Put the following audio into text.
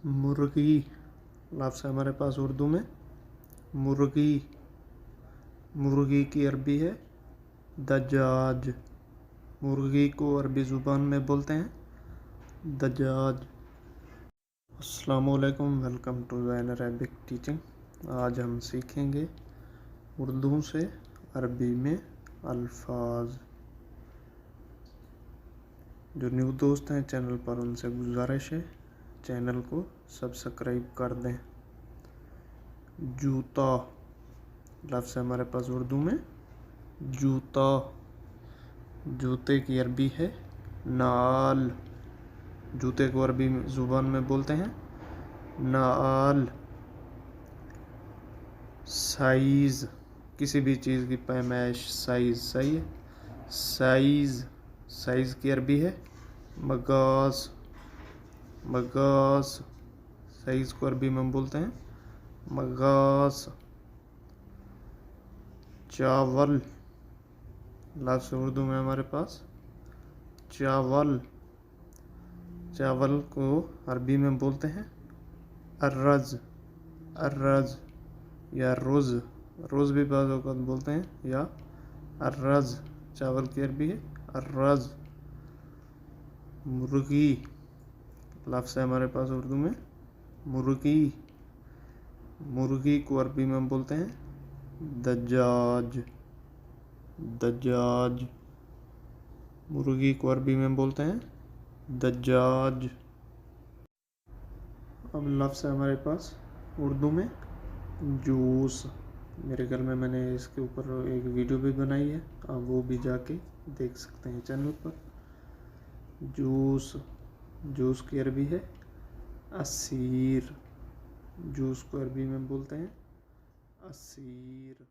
मुर्गी लफ्ज़ है हमारे पास उर्दू में मुर्गी। मुर्गी की अरबी है दजाज। मुर्गी को अरबी ज़ुबान में बोलते हैं दजाज। अस्सलामुअलैकुम, welcome to Zain Arabic teaching. आज हम सीखेंगे उर्दू से अरबी में अल्फाज। जो न्यू दोस्त हैं चैनल पर, उनसे गुजारिश है चैनल को सब्सक्राइब कर दें। जूता लफ्ज़ है हमारे पास उर्दू में जूता। जूते की अरबी है नाल। जूते को अरबी ज़ुबान में बोलते हैं नाल। साइज़ किसी भी चीज़ की पैमाइश, साइज़ सही है। साइज़ की अरबी है मगास। मगास साइज़ को अरबी में बोलते हैं मगास। चावल लफ्ज़ उर्दू में हमारे पास चावल। चावल को अरबी में बोलते हैं अर्रज। अर्रज या रोज़। रोज़ भी बाज़ औक़ात बोलते हैं या अर्रज। चावल की अरबी है अर्रज। मुर्गी लफ्ज़ है हमारे पास उर्दू में मुर्गी। मुर्गी को अरबी में बोलते हैं दजाज। दजाज मुर्गी को अरबी में बोलते हैं दजाज। अब लफ्ज़ है हमारे पास उर्दू में जूस। मेरे ख्याल में मैंने इसके ऊपर एक वीडियो भी बनाई है, आप वो भी जाके देख सकते हैं चैनल पर। जूस। जूस की अरबी है असीर। जूस को अरबी में बोलते हैं असीर।